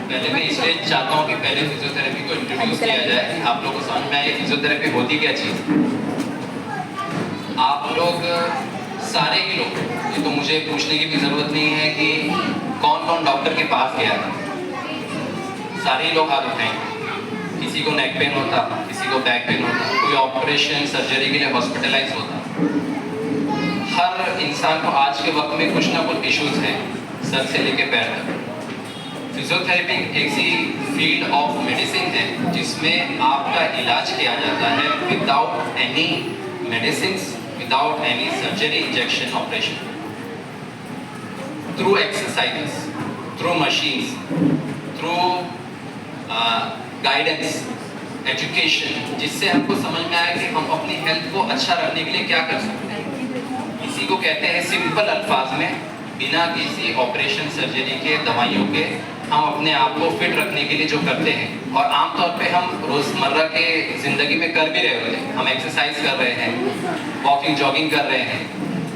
पहले मैं इसलिए चाहता हूँ कि पहले फिजियोथेरेपी को इंट्रोड्यूस किया जाए, आप लोगों को समझ में आए फिजियोथेरेपी होती क्या चीज़। आप लोग सारे ही लोग, ये तो मुझे पूछने की भी ज़रूरत नहीं है कि कौन कौन डॉक्टर के पास गया था, सारे ही लोग हाथ उठाएंगे। किसी को नेक पेन होता, किसी को बैक पेन होता, कोई ऑपरेशन सर्जरी के लिए हॉस्पिटलाइज होता। हर इंसान को आज के वक्त में कुछ ना कुछ इश्यूज हैं, सर से लेके पैर तक। फिजियोथेरेपी एक सी फील्ड ऑफ मेडिसिन है जिसमें आपका इलाज किया जाता है without any medicine, without any surgery, injection, operation, through exercises, through machines, through guidance, education, जिससे हमको समझ में आए कि हम अपनी हेल्थ को अच्छा रखने के लिए क्या कर सकते हैं। इसी को कहते हैं सिंपल अल्फाज में, बिना किसी ऑपरेशन सर्जरी के, दवाइयों के, हम अपने आप को फिट रखने के लिए जो करते हैं और आमतौर पे हम रोज़मर्रा के ज़िंदगी में कर भी रहे होते हैं। हम एक्सरसाइज कर रहे हैं, वॉकिंग जॉगिंग कर रहे हैं,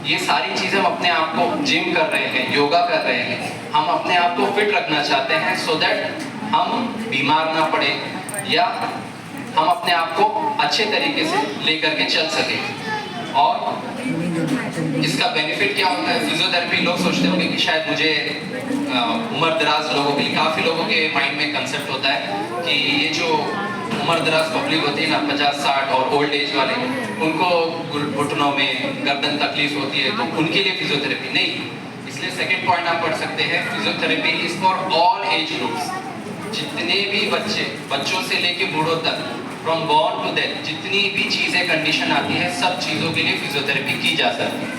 ये सारी चीज़ें हम अपने आप को, जिम कर रहे हैं, योगा कर रहे हैं, हम अपने आप को फिट रखना चाहते हैं सो दैट हम बीमार ना पड़े या हम अपने आप को अच्छे तरीके से लेकर के चल सकें। और इसका बेनिफिट क्या होता है, फिजियोथेरेपी लोग सोचते होंगे कि शायद मुझे उम्र दराज लोगों के लिए, काफ़ी लोगों के माइंड में कंसेप्ट होता है कि ये जो उम्र दराज पब्लिक होती है ना, 50-60 और ओल्ड एज वाले, उनको घुटनों में गर्दन तकलीफ होती है, तो उनके लिए फिजियोथेरेपी नहीं। इसलिए सेकेंड पॉइंट आप पढ़ सकते हैं, physiotherapy is for all age groups. जितने भी बच्चे, बच्चों से लेके बूढ़ों तक, फ्रॉम बॉर्न टू डेथ, जितनी भी चीज़ें कंडीशन आती है, सब चीज़ों के लिए फिजियोथेरेपी की जा सकती है।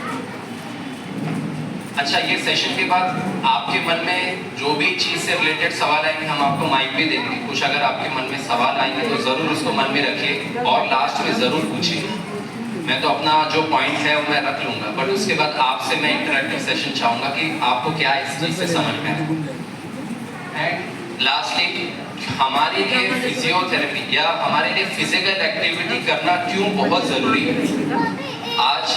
अच्छा, ये सेशन के बाद आपके मन में जो भी चीज़ से रिलेटेड सवाल आएंगे, हम आपको माइक भी देंगे। कुछ अगर आपके मन में सवाल आएंगे तो ज़रूर उसको मन में रखिए और लास्ट में ज़रूर पूछिए। मैं तो अपना जो पॉइंट है वो मैं रख लूँगा, बट उसके बाद आपसे मैं इंटरेक्टिव सेशन चाहूँगा कि आपको क्या इस चीज़ से समझ में आए। एंड लास्टली, हमारे लिए फिजियोथेरेपी या हमारे लिए फिजिकल एक्टिविटी करना क्यों बहुत ज़रूरी है। आज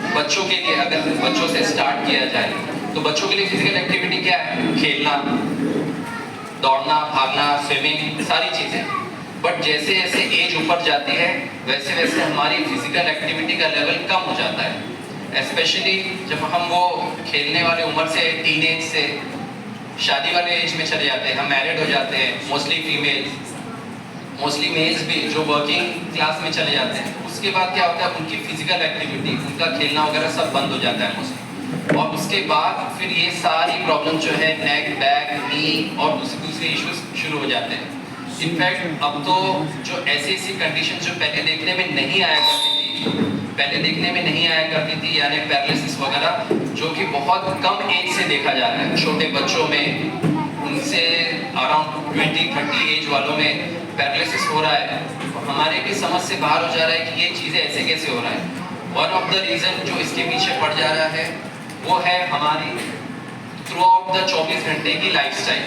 बच्चों के लिए, अगर बच्चों से स्टार्ट किया जाए तो बच्चों के लिए फिजिकल एक्टिविटी क्या है, खेलना, दौड़ना, भागना, स्विमिंग, सारी चीज़ें। बट जैसे जैसे एज ऊपर जाती है वैसे वैसे हमारी फिजिकल एक्टिविटी का लेवल कम हो जाता है। स्पेशली जब हम वो खेलने वाले उम्र से, टीनेज से शादी वाले एज में चले जाते हैं, हम मैरिड हो जाते हैं, मोस्टली फीमेल्स, मोस्टली मेल्स भी जो वर्किंग क्लास में चले जाते हैं। उसके बाद क्या होता है, उनकी फिजिकल एक्टिविटी, उनका खेलना वगैरह सब बंद हो जाता है मोस्टली। और उसके बाद फिर ये सारी प्रॉब्लम जो है, नेक, बैक, नी और दूसरे इश्यूज शुरू हो जाते हैं। इनफैक्ट अब तो जो ऐसी कंडीशन जो पहले देखने में नहीं आया करती थी, यानी पैरालिसिस वगैरह, जो कि बहुत कम एज से देखा जा रहा है। छोटे बच्चों में, उनसे अराउंड 20-30 एज वालों में पैरालिसिस हो रहा है। हमारे भी समझ से बाहर हो जा रहा है कि ये चीज़ें ऐसे कैसे हो रहा है। वन ऑफ द रीज़न जो इसके पीछे पड़ जा रहा है वो है हमारी थ्रू आउट द 24 घंटे की लाइफस्टाइल।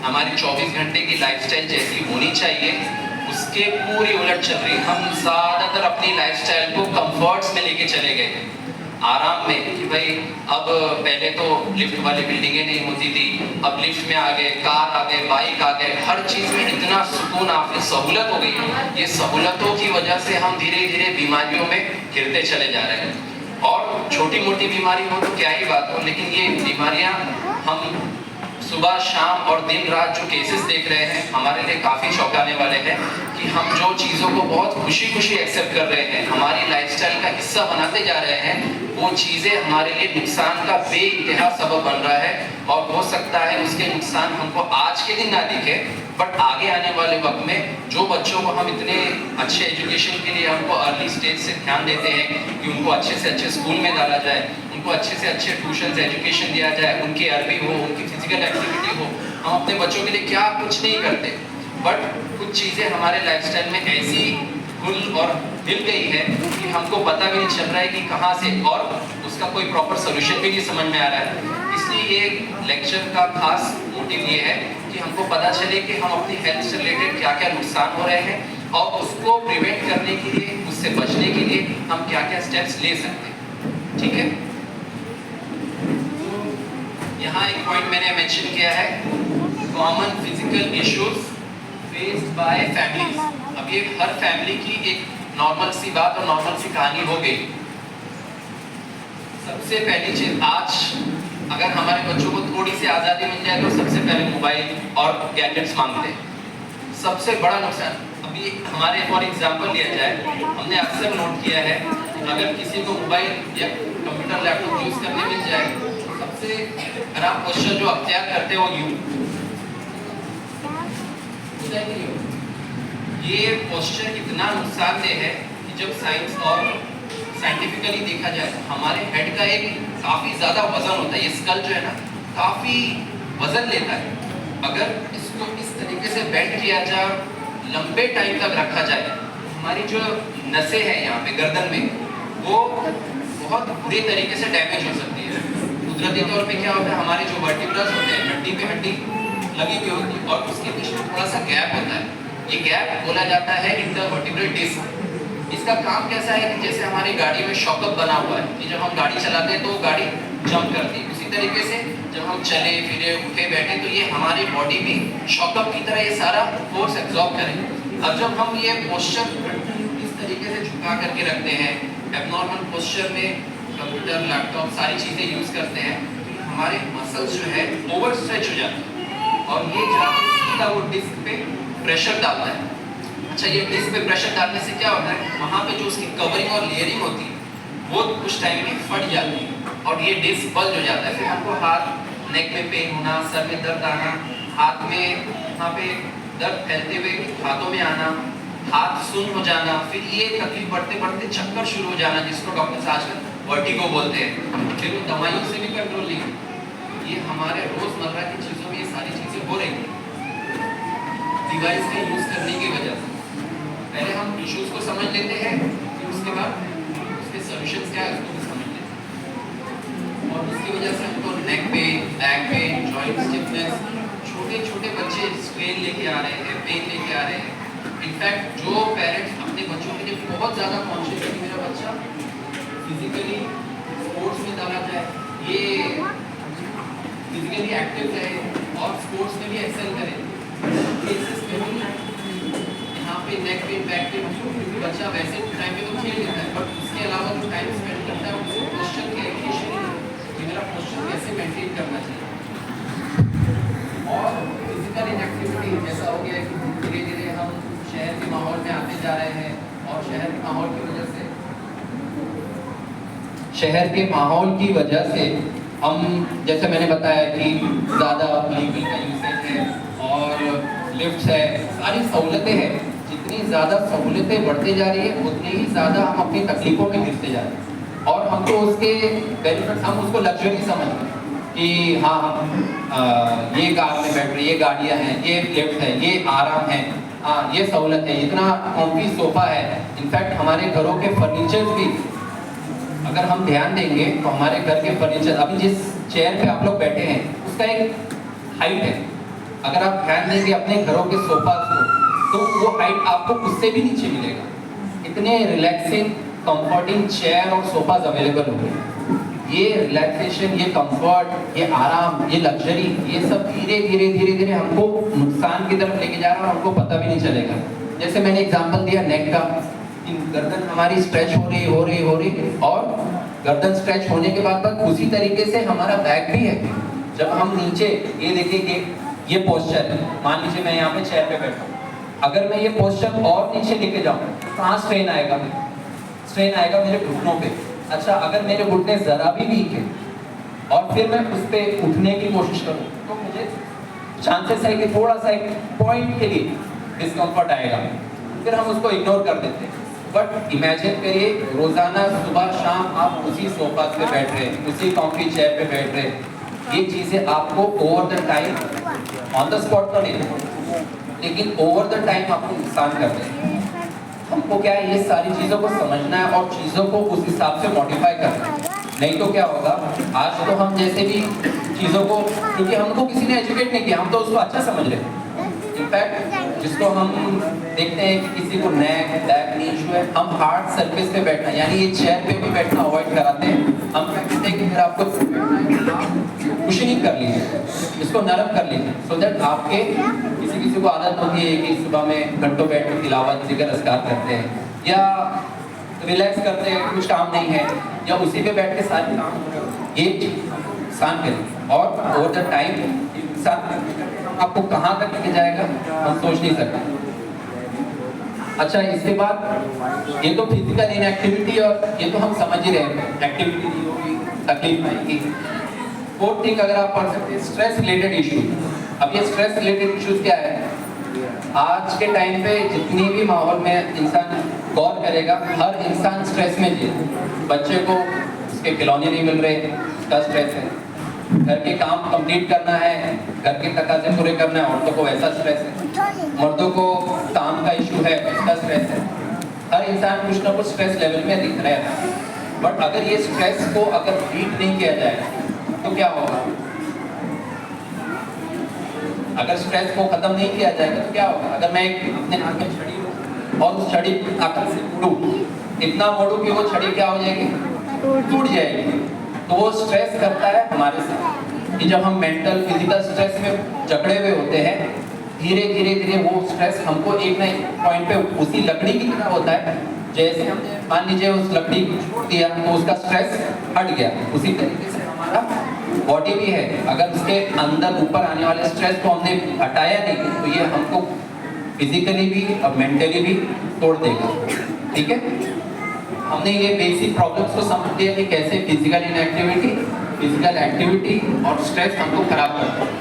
हमारी 24 घंटे की लाइफस्टाइल जैसी होनी चाहिए उसके पूरी उलट चल रही है। हम ज़्यादातर अपनी लाइफस्टाइल को कंफर्ट्स में लेके चले गए हैं, आराम में, कि भाई अब पहले तो लिफ्ट वाली बिल्डिंगें नहीं होती थी, अब लिफ्ट में आ गए, कार आ गए, बाइक आ गए, हर चीज़ में इतना सुकून, आपकी सहूलत हो गई है। ये सहूलतों की वजह से हम धीरे धीरे बीमारियों में गिरते चले जा रहे हैं। और छोटी मोटी बीमारी हो तो क्या ही बात हो, लेकिन ये बीमारियां हम सुबह शाम और दिन रात जो केसेस देख रहे हैं, हमारे लिए काफ़ी चौंकाने वाले हैं कि हम जो चीज़ों को बहुत खुशी खुशी एक्सेप्ट कर रहे हैं, हमारी लाइफस्टाइल का हिस्सा बनाते जा रहे हैं, वो चीज़ें हमारे लिए नुकसान का बेइंतहा सबब बन रहा है। और हो सकता है उसके नुकसान हमको आज के दिन ना दिखे, बट आगे आने वाले वक्त में जो बच्चों को हम इतने अच्छे एजुकेशन के लिए हमको अर्ली स्टेज से ध्यान देते हैं कि उनको अच्छे से अच्छे स्कूल में डाला जाए, उनको अच्छे से अच्छे ट्यूशन से एजुकेशन दिया जाए, उनकी अरबी हो, उनकी फिजिकल एक्टिविटी हो, हम अपने बच्चों के लिए क्या कुछ नहीं करते। बट कुछ चीज़ें हमारे लाइफस्टाइल में ऐसी घुल और मिल गई है कि हमको पता भी नहीं चल रहा है कि कहाँ से, और उसका कोई प्रॉपर सोल्यूशन भी नहीं समझ में आ रहा है। इसलिए ये लेक्चर का खास मोटिव ये है कि हमको पता चले कि हम अपनी हेल्थ से रिलेटेड क्या क्या नुकसान हो रहे हैं और उसको प्रिवेंट करने के लिए, उससे बचने के लिए हम क्या क्या स्टेप्स ले सकते हैं। ठीक है, यहाँ एक पॉइंट मैंने मेंशन किया है common physical issues faced by families. अब ये हर फैमिली की एक नॉर्मल सी बात और नॉर्मल सी कहानी हो गई। सबसे पहली चीज, आज अगर हमारे बच्चों को थोड़ी सी आज़ादी मिल जाए तो सबसे पहले मोबाइल और गैजेट्स मांगते हैं। सबसे बड़ा नुकसान, अभी हमारे फॉर एग्जांपल लिया जाए, हमने अक्सर नोट किया है अगर किसी को मोबाइल या कंप्यूटर लैपटॉप यूज करने मिल जाए तो सबसे खराब पोस्चर जो अख्तियार करते हैं वो यूं होता है कि नहीं। ये पोस्चर इतना नुकसानदेह है कि जब साइंस और साइंटिफिकली देखा जाए तो हमारे हेड का एक काफ़ी ज़्यादा वजन होता है। ये स्कल जो है ना काफ़ी वजन लेता है। अगर इसको इस तरीके से बेंड किया जाए, लंबे टाइम तक रखा जाए, हमारी जो नसें हैं यहाँ पे गर्दन में वो बहुत बुरे तरीके से डैमेज हो सकती है। कुदरती तौर पे क्या होता है, हमारे जो वर्टिब्रल्स होते हैं, हड्डी पे हड्डी लगी हुई होती है और उसके बीच में थोड़ा सा गैप होता है। ये गैप बोला जाता है इंटरवर्टिब्रल डिस्क। इसका काम कैसा है कि जैसे हमारी गाड़ी में शॉकअप बना हुआ है कि जब हम गाड़ी चलाते हैं तो गाड़ी जंप करती है, उसी तरीके से जब हम चले फिरे उठे बैठे तो ये हमारी बॉडी भी शॉकअप की तरह ये सारा फोर्स एब्जॉर्ब करे। अब जब हम ये पोस्चर इस तरीके से झुका करके रखते हैं, एबनॉर्मल पोस्चर में कंप्यूटर लैपटॉप सारी चीज़ें यूज़ करते हैं, तो हमारे मसल्स जो है ओवर स्ट्रेच हो जाते हैं और ये जाके सीधा वो डिस्क पे प्रेशर डालता है। अच्छा, ये डिस्क पे प्रेशर डालने से क्या होता है, वहाँ पे जो उसकी कवरिंग और लेयरिंग होती है वो कुछ टाइम में फट जाती है और ये डिस्क बल्ज हो जाता है। फिर हमको हाथ नेक में पेन होना, सर में दर्द आना, हाथ में वहाँ पे दर्द फैलते हुए हाथों में आना, हाथ सुन्न हो जाना, फिर ये तकलीफ बढ़ते बढ़ते चक्कर शुरू हो जाना जिसको डॉक्टर्स आजकल वर्टिगो बोलते हैं। फिर वो दवाइयों से भी कंट्रोल नहीं। ये हमारे रोज़मर्रा की चीज़ों में ये सारी चीज़ें हो रही हैं डिवाइस के यूज़ करने की वजह से। पहले हम इश्यूज को समझ लेते हैं, फिर उसके बाद उसके सॉल्यूशंस क्या है उसको भी समझ लेते हैं और उसकी वजह से हमको neck pain, back pain, joint stiffness, छोटे छोटे बच्चे स्ट्रेन लेके आ रहे हैं, पेन लेके आ रहे हैं। इनफैक्ट जो पेरेंट्स अपने बच्चों के लिए बहुत ज़्यादा कॉन्शियस है कि मेरा बच्चा फिजिकली स्पोर्ट्स में डाला जाए, ये फिजिकली एक्टिव रहे और स्पोर्ट्स में भी एक्सेल करे, केसेस में भी यहाँ पे नेक पेन, बैक पेन, क्योंकि बच्चा वैसे टाइम पे तो खेल लेता है बट उसके अलावा जो टाइम स्पेंड करता है वो पोस्चर की एजुकेशन कि मेरा पोस्चर कैसे मेंटेन करना चाहिए। और फिजिकल इनएक्टिविटी जैसा हो गया है कि धीरे धीरे हम शहर के माहौल में आते जा रहे हैं और शहर के माहौल की वजह से हम, जैसे मैंने बताया कि ज़्यादा व्हीकल का यूसेज है और लिफ्ट्स है, सारी सहूलतें हैं। जितनी ज़्यादा सहूलतें बढ़ती जा रही है उतनी ही ज़्यादा हम अपनी तकलीफ़ों में गिरते जा रहे हैं और हमको उसके बेनिफिट्स, हम उसको लग्जरी समझते हैं कि हाँ हम ये कार में बैठ रहे, ये गाड़ियाँ हैं, ये लिफ्ट है, ये आराम है, हाँ ये सहूलत है, इतना कॉम्फी सोफ़ा है। इनफैक्ट हमारे घरों के फर्नीचर्स भी अगर हम ध्यान देंगे तो हमारे घर के फर्नीचर, अभी जिस चेयर पे आप लोग बैठे हैं उसका एक हाइट है। अगर आप ध्यान देंगे अपने घरों के सोफा को तो वो हाइट आपको उससे भी नीचे मिलेगा। इतने रिलैक्सिंग कंफर्टिंग चेयर और सोफाज अवेलेबल हो गए। ये रिलैक्सेशन, ये कंफर्ट, ये आराम, ये लग्जरी, ये सब धीरे धीरे धीरे धीरे हमको नुकसान की तरफ लेके जा रहा है और हमको पता भी नहीं चलेगा। जैसे मैंने एग्जांपल दिया नेक का, गर्दन हमारी स्ट्रेच हो रही और गर्दन स्ट्रेच होने के बाद उसी तरीके से हमारा बैक भी है। जब हम नीचे, ये देखिए कि ये पोस्चर है, मान लीजिए मैं यहाँ पे चेयर पे बैठा हूँ, अगर मैं ये पोस्चर और नीचे लेके जाऊँ कहाँ स्ट्रेन आएगा मेरे घुटनों पे। अच्छा, अगर मेरे घुटने ज़रा भी वीक है और फिर मैं उस पर उठने की कोशिश करूँ तो मुझे चांसेस है कि थोड़ा सा एक पॉइंट के लिए डिस्कम्फर्ट आएगा, फिर हम उसको इग्नोर कर देते हैं। बट इमेजिन करिए रोज़ाना सुबह शाम आप उसी सोफा पे बैठ रहे, उसी कॉम्फी चेयर पे बैठ रहे। ये चीज़ें आपको over the time, on the spot तो नहीं, लेकिन ओवर द टाइम आपको नुकसान करते हैं। हमको क्या है, ये सारी चीज़ों को समझना है और चीज़ों को उस हिसाब से मॉडिफाई करना है। नहीं तो क्या होगा, आज तो हम जैसे भी चीज़ों को, क्योंकि हमको किसी ने एजुकेट नहीं किया, हम तो उसको अच्छा समझ रहे हैं। इनफैक्ट जिसको हम देखते हैं कि किसी को नेक बैक नी इशू है, हम हार्ड सरफेस पे बैठना, यानी ये चेयर पे भी बैठना अवॉइड कराते हैं। हम क्या कहते हैं कि फिर आपको कुशनिंग कर लीजिए, इसको नरम कर लीजिए, सो दैट आपके किसी को आदत होती है कि सुबह में घंटों बैठ के तिलावत जिक्र अस्कार करते हैं या रिलैक्स करते हैं, कुछ काम नहीं है या उसी पे बैठ के सारे काम हो रहे हो, ये इंसान करें और ओवर द टाइम इंसान आपको कहाँ तक लेके जाएगा हम सोच नहीं सकते। अच्छा, इसके बाद ये तो फिजिकल इनएक्टिविटी और ये तो हम समझ ही रहे हैं, एक्टिविटी नहीं होगी तकलीफ आएगी। फोर्थ थिंग अगर आप पढ़ सकते हैं, स्ट्रेस रिलेटेड इश्यूज। अब ये स्ट्रेस रिलेटेड इश्यूज क्या है, आज के टाइम पे जितनी भी माहौल में इंसान गौर करेगा, हर इंसान स्ट्रेस में जी। बच्चे को उसके खिलौने नहीं मिल रहे, उसका स्ट्रेस है। घर के काम कंप्लीट करना है, घर के तकाजे पूरे करना है, औरतों को वैसा स्ट्रेस है। मर्दों को काम का इशू है, उसका स्ट्रेस है। हर इंसान कुछ ना कुछ स्ट्रेस लेवल में दिख रहा है। बट अगर ये स्ट्रेस को अगर बीट नहीं किया जाए तो क्या होगा? अगर स्ट्रेस को खत्म नहीं किया जाएगा तो क्या होगा? अगर मैं अपने हाथ में छड़ी लूं और उस छड़ी आकर से मोड़ूं, इतना मोड़ूं कि वो छड़ी क्या हो जाएगी? टूट जाएगी। तो वो स्ट्रेस करता है हमारे साथ कि जब हम मेंटल फिजिकल स्ट्रेस में जकड़े हुए होते हैं, धीरे धीरे धीरे वो स्ट्रेस हमको एक ना एक पॉइंट पे उसी लकड़ी की तरह होता है। जैसे हमने मान लीजिए उस लकड़ी को छोड़ दिया तो उसका स्ट्रेस हट गया, उसी तरीके से हमारा बॉडी भी है। अगर उसके अंदर ऊपर आने वाले स्ट्रेस को हमने हटाया नहीं तो ये हमको फिजिकली भी और मेंटली भी तोड़ देगा। ठीक है, हमने ये बेसिक प्रॉब्लम्स को समझ लिया कि कैसे फिजिकल इनएक्टिविटी, फिजिकल एक्टिविटी और स्ट्रेस हमको खराब करता है।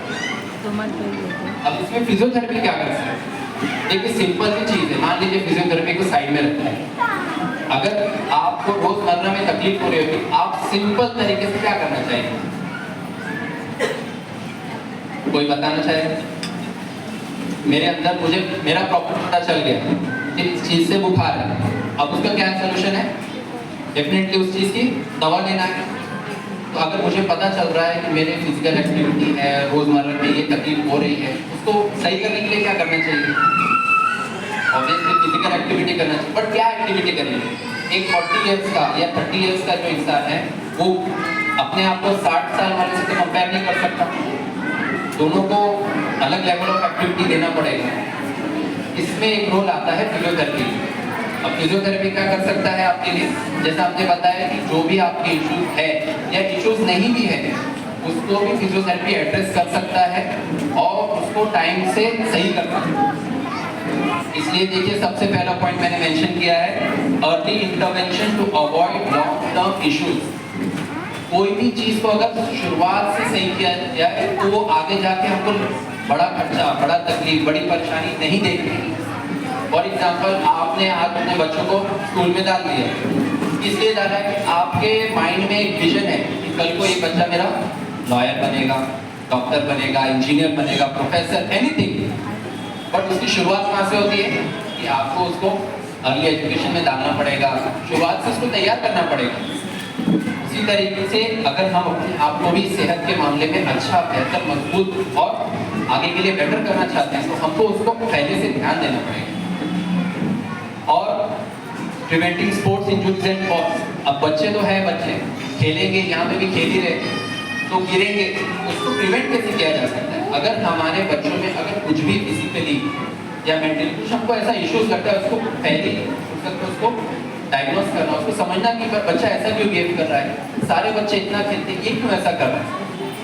अब इसमें फिजियोथेरेपी क्या कर सकते हैं? देखिए सिंपल सी चीज़ है, मान लीजिए फिजियोथेरेपी को साइड में रखते हैं। अगर आपको रोजमर्रा में तकलीफ हो रही होगी, आप सिंपल तरीके से क्या करना चाहिए? कोई बताना चाहेगा? मेरे अंदर मुझे मेरा प्रॉब्लम पता चल गया, इस चीज से बुखार है, अब उसका क्या सोल्यूशन है? डेफिनेटली उस चीज की दवा लेना है। तो अगर मुझे पता चल रहा है कि मेरे फिजिकल एक्टिविटी है, रोजमर्रा में ये तकलीफ हो रही है, उसको सही करने के लिए क्या करना चाहिए? ऑब्वियसली फिजिकल एक्टिविटी करना चाहिए। बट क्या एक्टिविटी करनी है? एक 40 इयर्स का या 30 इयर्स का जो इंसान है वो अपने आप को 60 साल वाले से तो कंपेयर नहीं कर सकता। दोनों को अलग लेवल ऑफ एक्टिविटी देना पड़ेगा। इसमें एक रोल आता है फिजियोथेरेपी। अब फिजियोथेरेपी क्या कर सकता है आपके लिए? जैसा आपने बताया कि जो भी आपके इश्यूज है या इश्यूज नहीं भी है, उसको भी फिजियोथेरेपी एड्रेस कर सकता है और उसको टाइम से सही करता है। इसलिए देखिए सबसे पहला पॉइंट मैंने मेंशन किया है, early intervention to avoid long term issues. कोई भी चीज को अगर शुरुआत से सही किया जाए तो वो आगे जाके हमको बड़ा खर्चा, बड़ा तकलीफ, बड़ी परेशानी नहीं देगी। फॉर एग्जाम्पल, आपने आज अपने बच्चों को स्कूल में डाल दिया, इसलिए डाला है कि आपके माइंड में एक विजन है कि कल को ये बच्चा मेरा लॉयर बनेगा, डॉक्टर बनेगा, इंजीनियर बनेगा, प्रोफेसर, एनीथिंग। बट उसकी शुरुआत कहाँ से होती है कि आपको उसको अर्ली एजुकेशन में डालना पड़ेगा, शुरुआत से उसको तैयार करना पड़ेगा। उसी तरीके से अगर हम अपने आप को भी सेहत के मामले में अच्छा, बेहतर, मजबूत और आगे के लिए बेटर करना चाहते हैं तो हमको उसको पहले से ध्यान देना पड़ेगा। और preventing sports injuries and falls. अब बच्चे तो है, बच्चे खेलेंगे, यहाँ पे भी खेल ही रहे तो गिरेंगे, उसको प्रिवेंट कैसे किया जा सकता है? अगर हमारे बच्चों में अगर कुछ भी फिजिकली या मेंटली कुछ हमको ऐसा इश्यूज लगता है, उसको पहले उसको डायग्नोस करना, उसको समझना कि बच्चा ऐसा क्यों बिहेव कर रहा है। सारे बच्चे इतना खेलते हैं, ये क्यों ऐसा कर रहा है?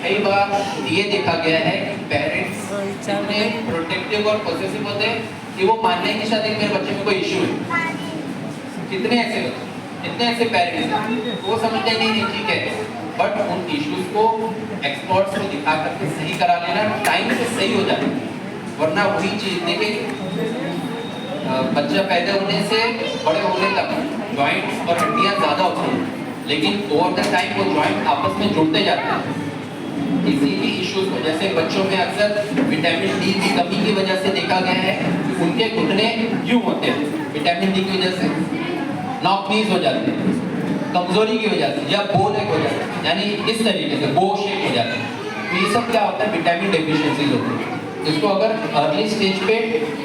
कई बार ये देखा गया है कि पेरेंट्स इतने प्रोटेक्टिव और पॉसेसिव होते हैं कि वो मानने की शादी मेरे बच्चे में कोई इशू है। कितने ऐसे पेरेंट्स हैं वो समझते नहीं ठीक है, बट उन इश्यूज को एक्सपर्ट्स को दिखा करके सही करा लेना, टाइम से सही हो जाए। वरना वही चीज देखिए, बच्चा पैदा होने से बड़े होने तक जॉइंट्स और हड्डियां ज्यादा होती हैं, लेकिन ओवर द टाइम वो जॉइंट आपस में जुड़ते जाते हैं। किसी भी इश्यूज को, जैसे बच्चों में अक्सर विटामिन डी की कमी की वजह से देखा गया है कि उनके घुटने यूं होते हैं, विटामिन डी की वजह से नॉक नीज हो जाते हैं, कमजोरी की वजह से, या बो लेग हो जाते हैं, यानी इस तरीके से बो शेप हो जाते हैं। तो ये सब क्या होता है? विटामिन डेफिशिएंसीज होती है। इसको अगर अर्ली स्टेज पे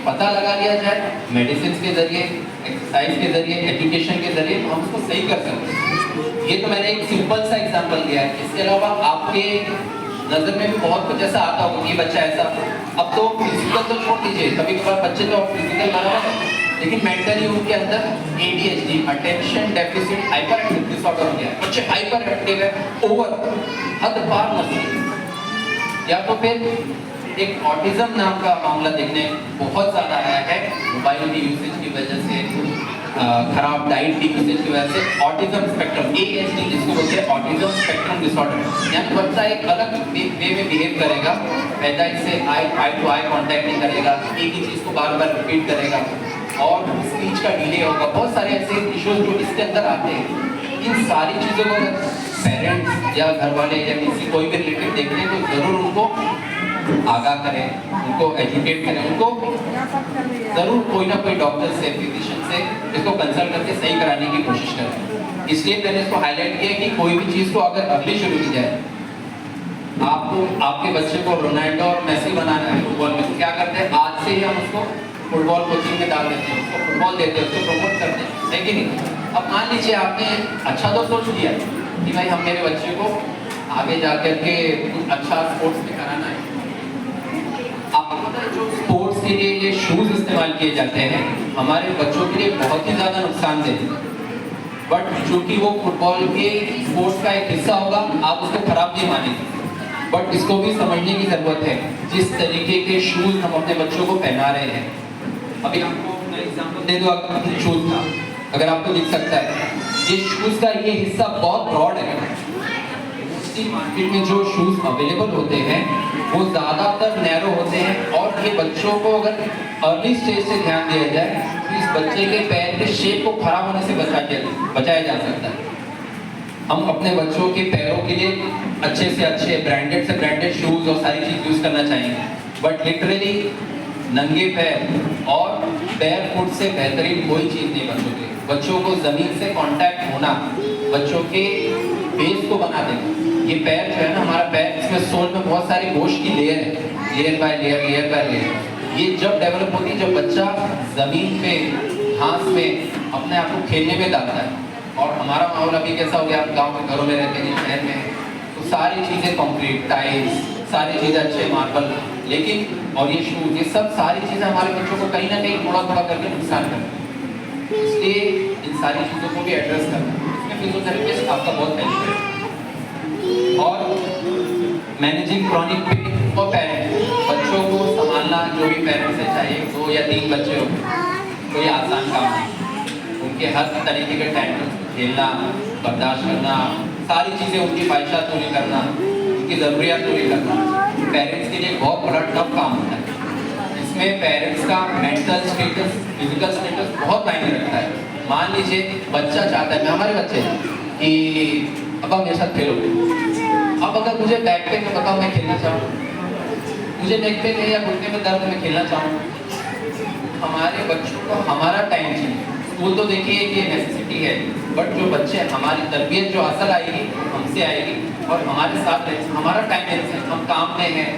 पता लगा लिया जाए मेडिसिन के जरिए, एक्सरसाइज के जरिए, एजुकेशन के जरिए, तो हम उसको सही कर सकते हैं। ये तो मैंने एक सिंपल सा एग्जांपल दिया है। इसके अलावा आपके नजर में भी बहुत कुछ ऐसा आता होगा कि बच्चा ऐसा, अब तो फिजिकल तो छोड़ दीजिए, कभी कभार बच्चे तो फिजिकल बराबर है, लेकिन मेंटली उनके अंदर ADHD, attention deficit hyper active disorder हो गया है, बच्चे हाइपर एक्टिव है, ओवर हद पार मस्ती, या तो फिर एक ऑटिज्म नाम का मामला देखने बहुत ज्यादा आया है मोबाइल की यूसेज की वजह से, खराब डाइट की यूसेज की वजह से ऑटिज्म स्पेक्ट्रम ADHD जिसको बोलते हैं ऑटिज्म स्पेक्ट्रम डिसऑर्डर, यानी बच्चा एक अलग वे में बिहेव करेगा, पैदाइश से आई टू आई कांटेक्ट नहीं करेगा, एक ही चीज को बार बार रिपीट करेगा और स्पीच का डिले होगा, बहुत सारे ऐसे इश्यूज जो इसके अंदर आते हैं। इन सारी चीज़ों को पेरेंट्स या घर वाले या किसी कोई भी रिलेटिव देखते हैं तो ज़रूर उनको आगाह करें, उनको एजुकेट करें, उनको ज़रूर कोई ना कोई डॉक्टर से, फिजिशियन से इसको कंसल्ट करके सही कराने की कोशिश करें। इसलिए मैंने इसको हाईलाइट किया कि कोई भी चीज़ को अगर अर्ली शुरू की जाए, आपको आपके बच्चे को रोनाल्डो और मेसी बनाना है फुटबॉल में, तो क्या करते हैं, आज से ही हम उसको फुटबॉल कोचिंग में डाल देते हैं, उसको फुटबॉल देते हैं, उसको प्रमोट करते हैं, है कि नहीं? अब मान लीजिए आपने अच्छा तो सोच लिया कि भाई हम मेरे बच्चे को आगे जाकर के कुछ अच्छा स्पोर्ट्स में कराना है। आपको पता है जो स्पोर्ट्स के लिए ये शूज इस्तेमाल किए जाते हैं हमारे बच्चों के लिए बहुत ही ज़्यादा नुकसानदेह, बट चूंकि वो फुटबॉल के स्पोर्ट्स का एक हिस्सा होगा आप उसको खराब नहीं मानेंगे, बट इसको भी समझने की ज़रूरत है जिस तरीके के शूज हम अपने बच्चों को पहना रहे हैं। अभी आपको मैं एग्जांपल दे दूँ शूज का, अगर आपको दिख सकता है ये शूज का ये हिस्सा बहुत ब्रॉड है, मार्केट में जो शूज अवेलेबल होते हैं वो ज़्यादातर नैरो होते हैं और ये बच्चों को अगर अर्ली स्टेज से ध्यान दिया जाए तो इस बच्चे के पैर के शेप को खराब होने से बचाया जा सकता है। हम अपने बच्चों के पैरों के लिए अच्छे से अच्छे ब्रांडेड से ब्रांडेड शूज और सारी चीज़ यूज़ करना चाहिए, बट लिटरली नंगे पैर और पैर फुट से बेहतरीन कोई चीज़ नहीं बच्चों के। बच्चों को ज़मीन से कांटेक्ट होना बच्चों के बेस को बना देगा। ये पैर जो है ना, हमारा पैर, इसमें सोल में बहुत सारी गोश्त की लेयर है, layer by layer, layer by layer. ये जब डेवलप होती है जब बच्चा ज़मीन पे घास में अपने आप को खेलने में डालता है, और हमारा माहौल अभी कैसा हो गया, आप गाँव के घरों में रहते हैं, शहर में, तो सारी चीज़ें कंक्रीट, टाइल्स, सारी चीज़ें अच्छे मार्बल, लेकिन और ये शूज, ये सब सारी चीज़ें हमारे बच्चों को कहीं ना कहीं थोड़ा थोड़ा करके नुकसान करती है। इसलिए इन सारी चीज़ों को भी एड्रेस करना, इसमें फिजियोथेरेपिस्ट आपका बहुत हेल्प करेगा। और मैनेजिंग क्रॉनिक पेन और पेरेंट्स, बच्चों को संभालना जो भी पेरेंट्स से चाहिए, 2 या 3 बच्चे हो कोई आसान काम नहीं, उनके हर तरीके के टाइम खेलना, बर्दाश्त करना, सारी चीज़ें उनकी ख्वाहिशात पूरी करना, उनकी ज़रूरियात पूरी करना पेरेंट्स के लिए बहुत बड़ा टफ काम होता है। इसमें पेरेंट्स का मेंटल स्टेटस, फिजिकल स्टेटस बहुत मायने रखता है। मान लीजिए बच्चा चाहता है, मैं हमारे बच्चे कि अब आप मेरे साथ खेलो, अब अगर मुझे बैक पेन में बताओ मैं खेलना चाहूँ, मुझे नेक पेन है या घुटने में दर्द में खेलना चाहूँ, हमारे बच्चों को हमारा टाइम चाहिए। स्कूल तो देखिए कि नेसेसिटी है, बट जो बच्चे, हमारी तरबियत जो असल आएगी हमसे आएगी और हमारे साथ रहेंगे, हमारा टाइम है, हम काम में हैं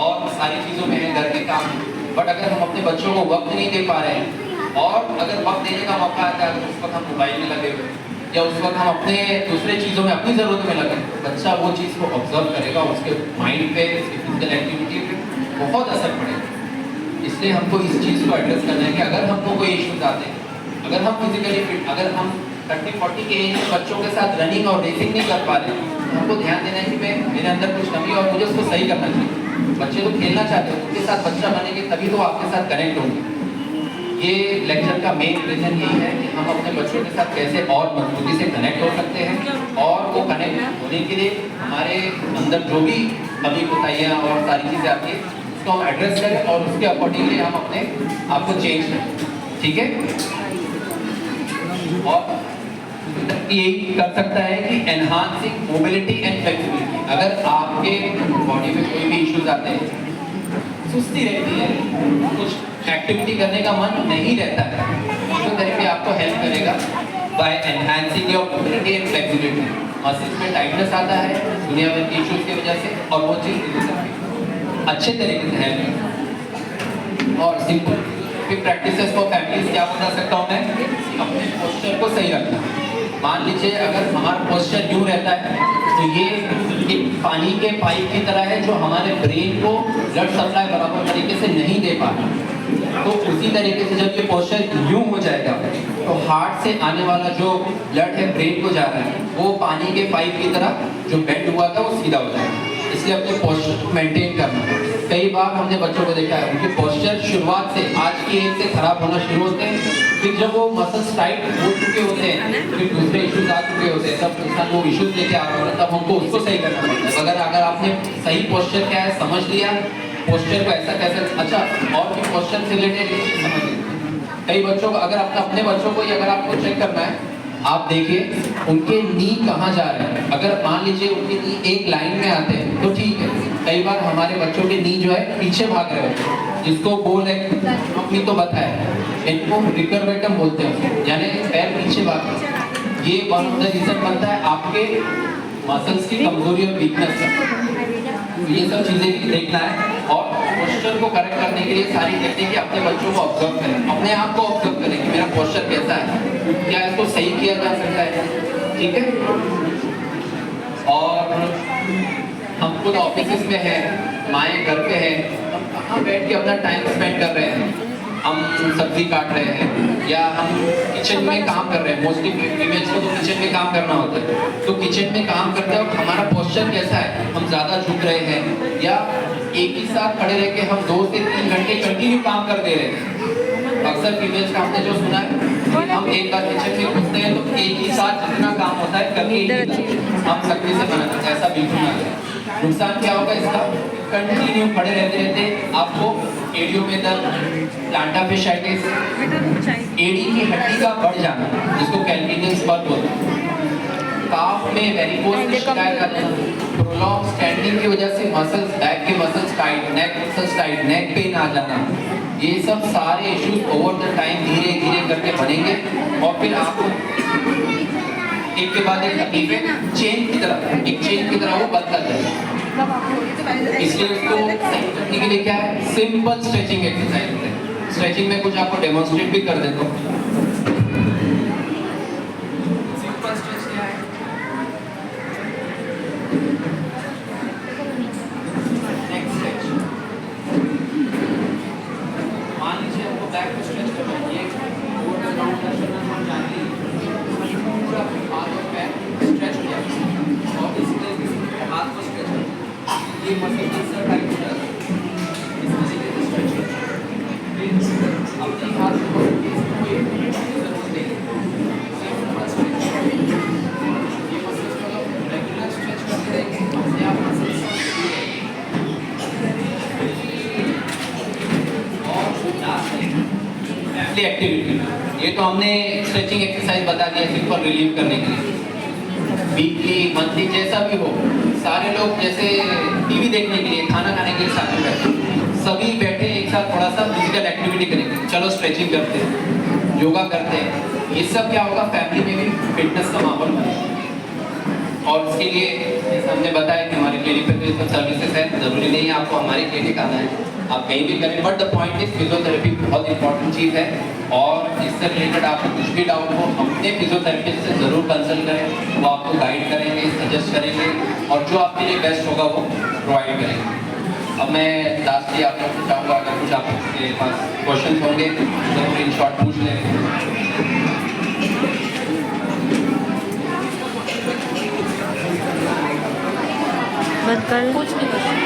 और सारी चीज़ों में हैं, घर के काम में, बट अगर हम अपने बच्चों को वक्त नहीं दे पा रहे हैं और अगर वक्त देने का मौका आता है तो उस वक्त हम मोबाइल में लगे हुए या उस वक्त हम अपने दूसरे चीज़ों में अपनी ज़रूरत में लगे, बच्चा वो चीज़ को ऑब्जर्व करेगा, उसके माइंड पे, उसकी फिजिकल एक्टिविटी पे बहुत असर पड़ेगा। इसलिए हमको इस चीज़ को एड्रेस करना है कि अगर हमको कोई इश्यूज आते हैं, अगर हम फिजिकली फिट, अगर हम 30-40 के एज में बच्चों के साथ रनिंग और रेसिंग नहीं कर पा रहे, तो हमको ध्यान देना है कि मैं, मेरे अंदर कुछ कमी और मुझे उसको सही करना चाहिए। बच्चे तो खेलना चाहते हैं, उनके साथ बच्चा बनेंगे तभी तो आपके साथ कनेक्ट होंगे। ये लेक्चर का मेन रीजन यही है कि हम अपने बच्चों के साथ कैसे और मजबूती से कनेक्ट हो सकते हैं, और वो कनेक्ट होने के लिए हमारे अंदर जो भी कमी कोताहियाँ और सारी चीज़ें आती है उसको हम एड्रेस करें और उसके अकॉर्डिंगली हम अपने आप को चेंज करें, ठीक है। और यही कर सकता है कि एनहांसिंग मोबिलिटी एंड फ्लेक्सिबिलिटी। अगर आपके बॉडी में कोई भी इश्यूज आते हैं, सुस्ती रहती है, कुछ एक्टिविटी करने का मन नहीं रहता है, तो थेरेपी आपको हेल्प करेगा bye enhancing your mobility and flexibility. Muscles में टाइटनेस आता है दुनिया भर के इश्यूज की वजह से, और वो चीज़ अच्छे तरीके से हेल्प। और सिंपल प्रैक्टिसेस फॉर फैमिलीज क्या बता सकता हूँ मैं, अपने पोस्चर को सही रखना। मान लीजिए अगर हमारा पोस्चर यूँ रहता है तो ये एक पानी के पाइप की तरह है जो हमारे ब्रेन को ब्लड सप्लाई बराबर तरीके से नहीं दे पा रहा। तो उसी तरीके से जब ये पोस्चर यूं हो जाएगा तो हार्ट से आने वाला जो ब्लड है ब्रेन को जा रहा है वो पानी के पाइप की तरह जो बेंड हुआ था वो सीधा हो जाएगा। इसलिए अपने पोस्चर को मेंटेन करना। कई बार हमने बच्चों को देखा है उनके पोस्चर शुरुआत से आज की एज से खराब होना शुरू होते हैं, फिर जब वो मसल्स टाइट हो चुके होते हैं, फिर दूसरे इश्यूज आ चुके होते हैं, तब इंसान वो इश्यूज लेके आ रहा होता है, तब हमको उसको सही करना पड़ता है। अगर आपने सही पोस्चर क्या है समझ लिया, पोस्चर को ऐसा कैसे अच्छा और भी पोस्चर से रिलेटेड समझ लिया। कई बच्चों को अगर अपने बच्चों को अगर आपको चेक करना है, आप देखिए उनके नी कहाँ जा रहे हैं। अगर मान लीजिए उनके नी एक लाइन में आते हैं तो ठीक है। कई बार हमारे बच्चों के नी जो है पीछे भाग रहे होते हैं, जिसको बोल है अपनी तो बताए, इनको रिकर्वेटम बोलते हैं, यानी पैर पीछे भाग रहे हैं। ये वन ऑफ द रीजन बनता है आपके मसल्स की कमजोरी और वीकनेस का। तो ये सब चीजें भी देखना है और पोस्चर को करेक्ट करने के लिए सारी टेक्निक अपने बच्चों को ऑब्जर्व करें, अपने आप को ऑब्जर्व करें कि मेरा पोस्चर कैसा है, क्या इसको सही किया जा सकता है, ठीक है। और हम खुद ऑफिस में हैं, माएँ घर पे हैं, हम कहाँ बैठ के अपना टाइम स्पेंड कर रहे हैं, हम सब्जी काट रहे हैं या हम किचन में काम कर रहे हैं। मोस्टली फीमेल्स को तो किचन में काम करना होता है, तो किचन में काम करते वक्त हमारा पोस्चर कैसा है, हम ज़्यादा झुक रहे हैं या एक ही साथ खड़े रह के हम 2 से 3 घंटे कंटिन्यू काम कर दे रहे हैं। अक्सर फीमेल्स का हमने जो सुना है, हम एक बार किचन में घुसते हैं तो एक ही साथ जितना काम होता है करके हम सख्ती से बनाते हैं, ऐसा बिल्कुल ना करें। नुकसान क्या होगा इसका, कंटिन्यू खड़े रहते रहते आपको एडियो में दर्द, प्लांटा फाशियाइटिस, एड़ी की हड्डी का बढ़ जाना जिसको कैल्किनियस बर्न बोलते हैं, काफ में वेरिकोज की शिकायत आ जाना, प्रोलॉन्ग स्टैंडिंग की वजह से मसल्स, बैक के मसल्स टाइट, नेक मसल्स टाइट, नेक पेन आ जाना, ये सब सारे इश्यूज ओवर द टाइम धीरे धीरे करके बनेंगे और फिर आपको एक के बाद एक तकलीफें चेन की तरह वो बढ़ता जाएगा। इसलिए उसको सही करने के लिए क्या है, सिंपल स्ट्रेचिंग एक्सरसाइज है। स्ट्रेचिंग में कुछ आपको डेमोन्स्ट्रेट भी कर देता हूँ। सिंपल स्ट्रेच क्या है, नेक स्ट्रेच। मान लीजिए आपको बैक को स्ट्रेच करना है, ये पूरा राउंड करना चाहिए, पूरा हाथ और पैर स्ट्रेच हो जाए और इस तरीके से हाथ को स्ट्रेच करना, ये मसल कितना टाइट हो जाए इस तरीके से स्ट्रेच करना। फिर अपने हाथ को कोई जरूरत नहीं, सिंपल स्ट्रेच, ये मसल को रेगुलर स्ट्रेच करते रहेंगे, अपने आप मसल और एक्टिविटी। ये तो हमने स्ट्रेचिंग एक्सरसाइज बता दिया सिंपल रिलीव करने के लिए। वीकली मंथली जैसा भी हो, सारे लोग जैसे टीवी देखने के लिए, खाना खाने के लिए साथ में बैठे, सभी बैठे एक साथ थोड़ा सा फिजिकल एक्टिविटी करेंगे, चलो स्ट्रेचिंग करते हैं, योगा करते हैं। ये सब क्या होगा, फैमिली में भी फिटनेस का माहौल बनेगा। और इसके लिए जैसे हमने बताया कि हमारे क्लिनिक पर ये सब सर्विसेज हैं, ज़रूरी नहीं है आपको हमारी क्लिनिक आना है, आप कहीं भी करें, but the point is physiotherapy बहुत इंपॉर्टेंट चीज़ है। और इससे रिलेटेड आपको कुछ भी डाउट हो, अपने फिजियोथेरेपिस्ट से ज़रूर कंसल्ट करें, वो आपको गाइड करेंगे, सजेस्ट करेंगे और जो आपके लिए बेस्ट होगा वो प्रोवाइड करेंगे। अब मैं लास्टली आप लोग से चाहूँगा, अगर कुछ आपके पास क्वेश्चन होंगे ज़रूर इन शॉर्ट पूछ लें। बस कर कुछ नहीं।